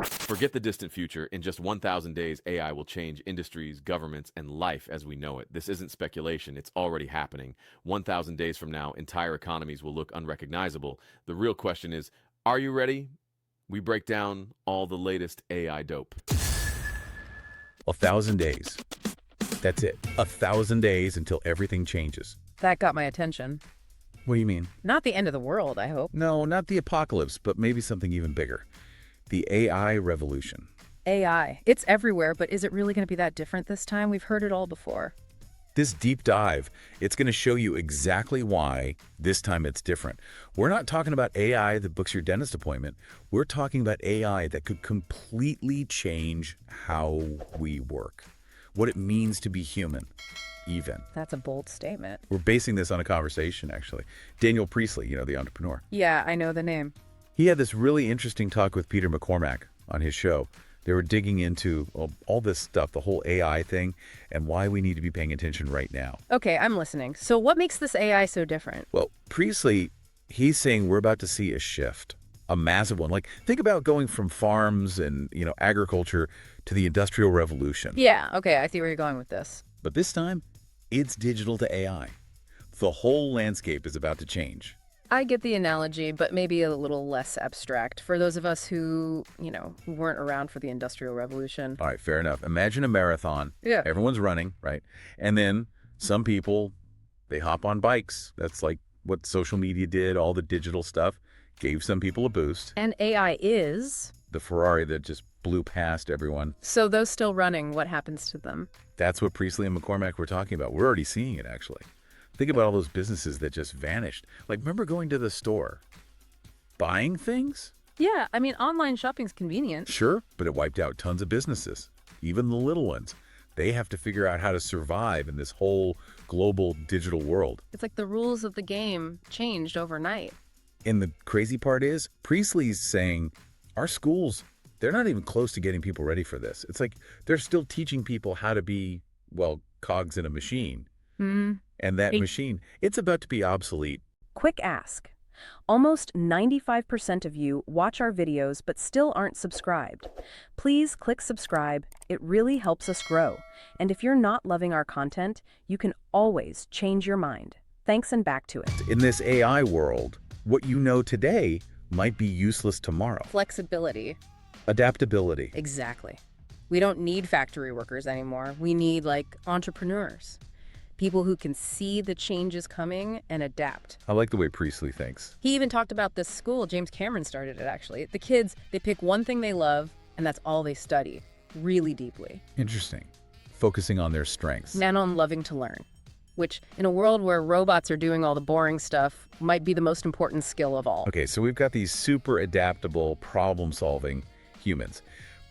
Forget the distant future. In just 1,000 days, AI will change industries, governments, and life as we know it. This isn't speculation, it's already happening. 1,000 days from now, entire economies will look unrecognizable. The real question is, are you ready? We break down all the latest AI dope. 1,000 days. That's it. 1,000 days until everything changes. That got my attention. What do you mean? Not the end of the world, I hope. No, not the apocalypse, but maybe something even bigger. The AI revolution. AI. It's everywhere, but is it really going to be that different this time? We've heard it all before. This deep dive, it's going to show you exactly why this time it's different. We're not talking about AI that books your dentist appointment. We're talking about AI that could completely change how we work, what it means to be human, even. That's a bold statement. We're basing this on a conversation, actually. Daniel Priestley, the entrepreneur. Yeah, I know the name. He had this really interesting talk with Peter McCormack on his show. They were digging into all this stuff, the whole AI thing, and why we need to be paying attention right now. Okay, I'm listening. So what makes this AI so different? Well, Priestley, he's saying we're about to see a shift, a massive one. Like, think about going from farms and, agriculture to the Industrial Revolution. Yeah, okay, I see where you're going with this. But this time, it's digital to AI. The whole landscape is about to change. I get the analogy, but maybe a little less abstract for those of us who weren't around for the Industrial Revolution. All right, fair enough. Imagine a marathon. Yeah. Everyone's running, right? And then some people, they hop on bikes. That's like what social media did, all the digital stuff, gave some people a boost. And AI is? The Ferrari that just blew past everyone. So those still running, what happens to them? That's what Priestley and McCormack were talking about. We're already seeing it, actually. Think about all those businesses that just vanished. Like, remember going to the store, buying things? Yeah, I mean, online shopping's convenient. Sure, but it wiped out tons of businesses, even the little ones. They have to figure out how to survive in this whole global digital world. It's like the rules of the game changed overnight. And the crazy part is, Priestley's saying our schools, they're not even close to getting people ready for this. It's like they're still teaching people how to be, cogs in a machine. And that machine, it's about to be obsolete. Quick ask. Almost 95% of you watch our videos but still aren't subscribed. Please click subscribe. It really helps us grow. And if you're not loving our content, you can always change your mind. Thanks, and back to it. In this AI world, what you know today might be useless tomorrow. Flexibility. Adaptability. Exactly. We don't need factory workers anymore. We need, entrepreneurs. People who can see the changes coming and adapt. I like the way Priestley thinks. He even talked about this school. James Cameron started it, actually. The kids, they pick one thing they love, and that's all they study, really deeply. Interesting. Focusing on their strengths. And on loving to learn, which, in a world where robots are doing all the boring stuff, might be the most important skill of all. Okay, so we've got these super adaptable, problem-solving humans.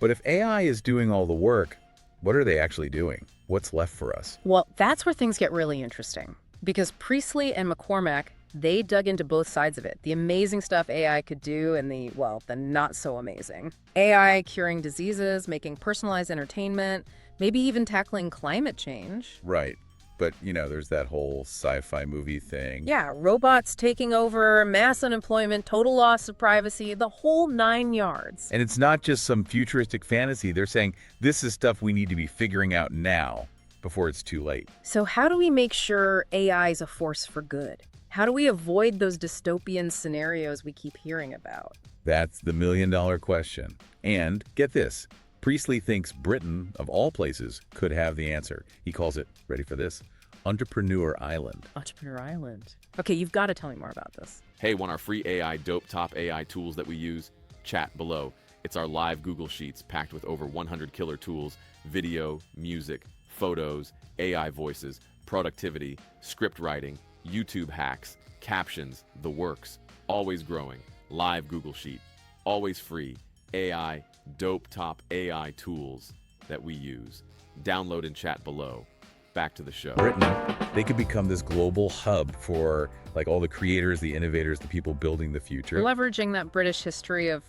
But if AI is doing all the work, what are they actually doing? What's left for us? Well, that's where things get really interesting. Because Priestley and McCormack, they dug into both sides of it. The amazing stuff AI could do and the not so amazing. AI curing diseases, making personalized entertainment, maybe even tackling climate change. Right. But, there's that whole sci-fi movie thing. Yeah, robots taking over, mass unemployment, total loss of privacy, the whole 9 yards. And it's not just some futuristic fantasy. They're saying this is stuff we need to be figuring out now before it's too late. So how do we make sure AI is a force for good? How do we avoid those dystopian scenarios we keep hearing about? That's the million-dollar question. And get this. Priestley thinks Britain, of all places, could have the answer. He calls it, ready for this, Entrepreneur Island. Entrepreneur Island. Okay, you've got to tell me more about this. Hey, want our free AI dope top AI tools that we use? Chat below. It's our live Google Sheets packed with over 100 killer tools, video, music, photos, AI voices, productivity, script writing, YouTube hacks, captions, the works. Always growing. Live Google Sheet. Always free. AI, dope top AI tools that we use. Download and chat below. Back to the show. Britain, they could become this global hub for all the creators, the innovators, the people building the future. Leveraging that British history of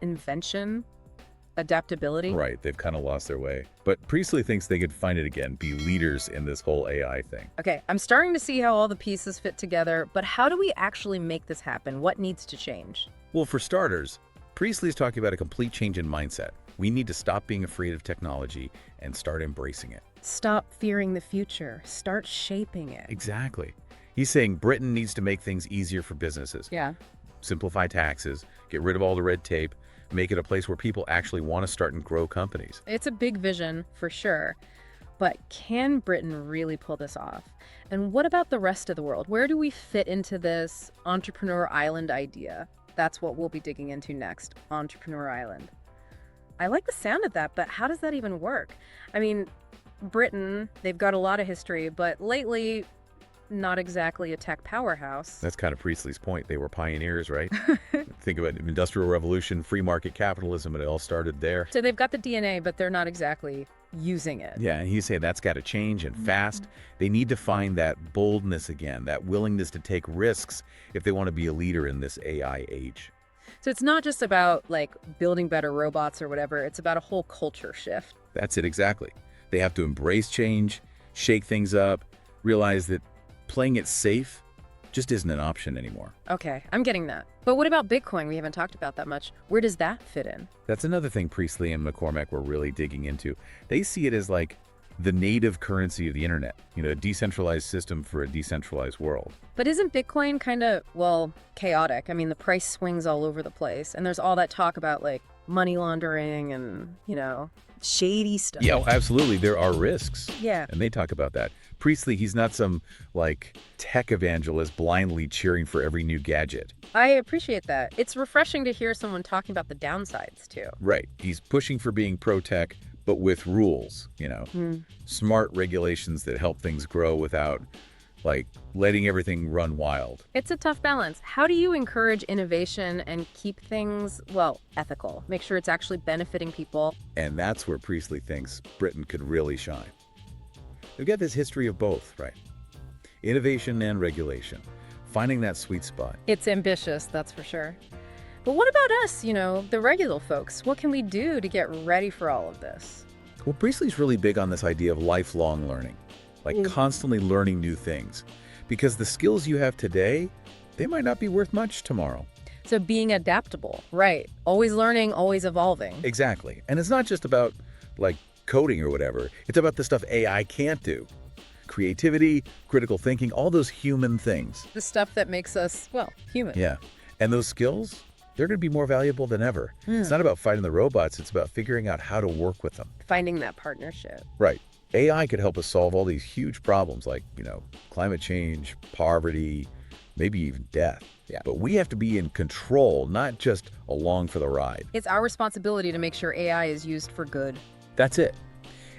invention, adaptability. Right, they've kind of lost their way. But Priestley thinks they could find it again, be leaders in this whole AI thing. Okay, I'm starting to see how all the pieces fit together, but how do we actually make this happen? What needs to change? Well, for starters, Priestley's talking about a complete change in mindset. We need to stop being afraid of technology and start embracing it. Stop fearing the future. Start shaping it. Exactly. He's saying Britain needs to make things easier for businesses. Yeah. Simplify taxes, get rid of all the red tape, make it a place where people actually want to start and grow companies. It's a big vision, for sure. But can Britain really pull this off? And what about the rest of the world? Where do we fit into this entrepreneur island idea? That's what we'll be digging into next, Entrepreneur Island. I like the sound of that, but how does that even work? I mean, Britain, they've got a lot of history, but lately, not exactly a tech powerhouse. That's kind of Priestley's point. They were pioneers, right? Think about it, Industrial Revolution, free market capitalism, and it all started there. So they've got the DNA, but they're not exactly using it. Yeah, and he's saying that's got to change and fast. They need to find that boldness again, that willingness to take risks if they want to be a leader in this AI age. So it's not just about like building better robots or whatever, it's about a whole culture shift. That's it exactly. They have to embrace change, shake things up, realize that playing it safe just isn't an option anymore. Okay, I'm getting that. But what about Bitcoin? We haven't talked about that much. Where does that fit in? That's another thing Priestley and McCormack were really digging into. They see it as like the native currency of the internet, a decentralized system for a decentralized world. But isn't Bitcoin kind of, well, chaotic? I mean, the price swings all over the place. And there's all that talk about like money laundering and, shady stuff. Yeah, absolutely. There are risks. Yeah. And they talk about that. Priestley, he's not some like tech evangelist blindly cheering for every new gadget. I appreciate that. It's refreshing to hear someone talking about the downsides too. Right. He's pushing for being pro-tech, but with rules, smart regulations that help things grow without like letting everything run wild. It's a tough balance. How do you encourage innovation and keep things, well, ethical? Make sure it's actually benefiting people. And that's where Priestley thinks Britain could really shine. They've got this history of both, right? Innovation and regulation. Finding that sweet spot. It's ambitious, that's for sure. But what about us, the regular folks? What can we do to get ready for all of this? Well, Priestley's really big on this idea of lifelong learning, like constantly learning new things. Because the skills you have today, they might not be worth much tomorrow. So being adaptable, right. Always learning, always evolving. Exactly. And it's not just about like coding or whatever. It's about the stuff AI can't do. Creativity, critical thinking, all those human things. The stuff that makes us, well, human. Yeah. And those skills, they're going to be more valuable than ever. It's not about fighting the robots. It's about figuring out how to work with them. Finding that partnership. Right. AI could help us solve all these huge problems like, climate change, poverty, maybe even death. Yeah. But we have to be in control, not just along for the ride. It's our responsibility to make sure AI is used for good. That's it.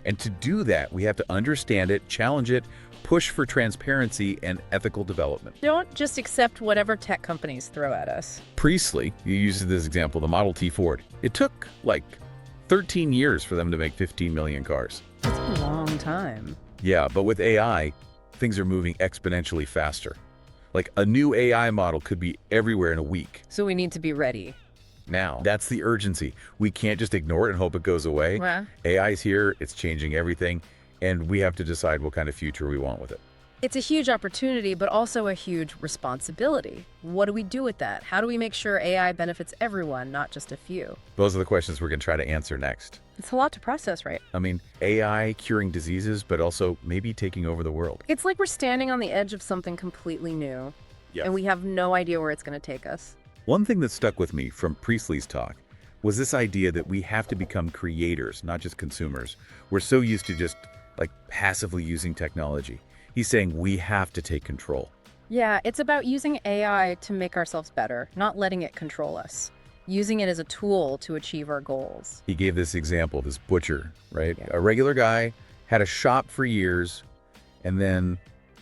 And to do that, we have to understand it, challenge it, push for transparency and ethical development. Don't just accept whatever tech companies throw at us. Priestley, he uses this example, the Model T Ford. It took like 13 years for them to make 15 million cars. That's a long time. Yeah, but with AI, things are moving exponentially faster. Like a new AI model could be everywhere in a week. So we need to be ready. Now, that's the urgency. We can't just ignore it and hope it goes away. Well, AI's here, it's changing everything, and we have to decide what kind of future we want with it. it's a huge opportunity, but also a huge responsibility. What do we do with that? How do we make sure AI benefits everyone, not just a few? Those are the questions we're going to try to answer next. It's a lot to process, right? I mean, AI curing diseases, but also maybe taking over the world. It's like we're standing on the edge of something completely new, and we have no idea where it's going to take us. One thing that stuck with me from Priestley's talk was this idea that we have to become creators, not just consumers. We're so used to just like passively using technology. He's saying we have to take control. Yeah, it's about using AI to make ourselves better, not letting it control us. Using it as a tool to achieve our goals. He gave this example, this butcher, right? Yeah. A regular guy, had a shop for years, and then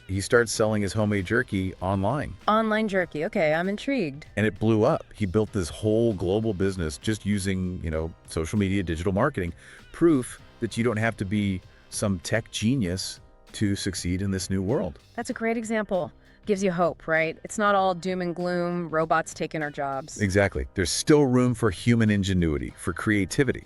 he starts selling his homemade jerky online. Online jerky. Okay, I'm intrigued. And it blew up. He built this whole global business just using, social media, digital marketing. Proof that you don't have to be some tech genius to succeed in this new world. That's a great example. Gives you hope, right? It's not all doom and gloom, robots taking our jobs. Exactly. There's still room for human ingenuity, for creativity.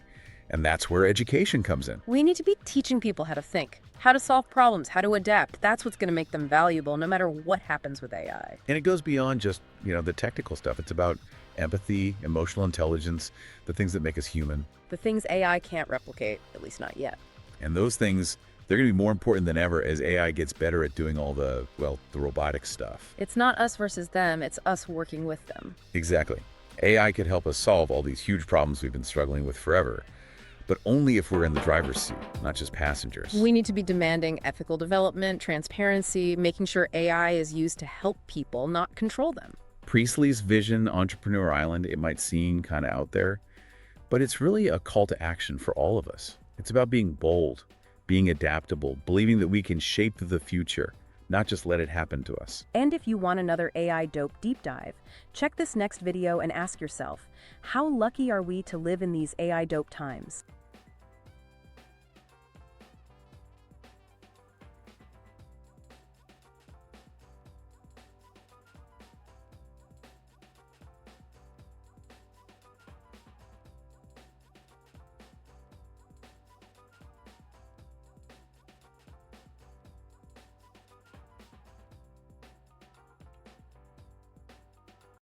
And that's where education comes in. We need to be teaching people how to think, how to solve problems, how to adapt. That's what's going to make them valuable no matter what happens with AI. And it goes beyond just, the technical stuff. It's about empathy, emotional intelligence, the things that make us human. The things AI can't replicate, at least not yet. And those things, they're going to be more important than ever as AI gets better at doing all the, well, the robotic stuff. It's not us versus them, it's us working with them. Exactly. AI could help us solve all these huge problems we've been struggling with forever, but only if we're in the driver's seat, not just passengers. We need to be demanding ethical development, transparency, making sure AI is used to help people, not control them. Priestley's vision, Entrepreneur Island, it might seem kind of out there, but it's really a call to action for all of us. It's about being bold, being adaptable, believing that we can shape the future, not just let it happen to us. And if you want another AI dope deep dive, check this next video and ask yourself, how lucky are we to live in these AI dope times?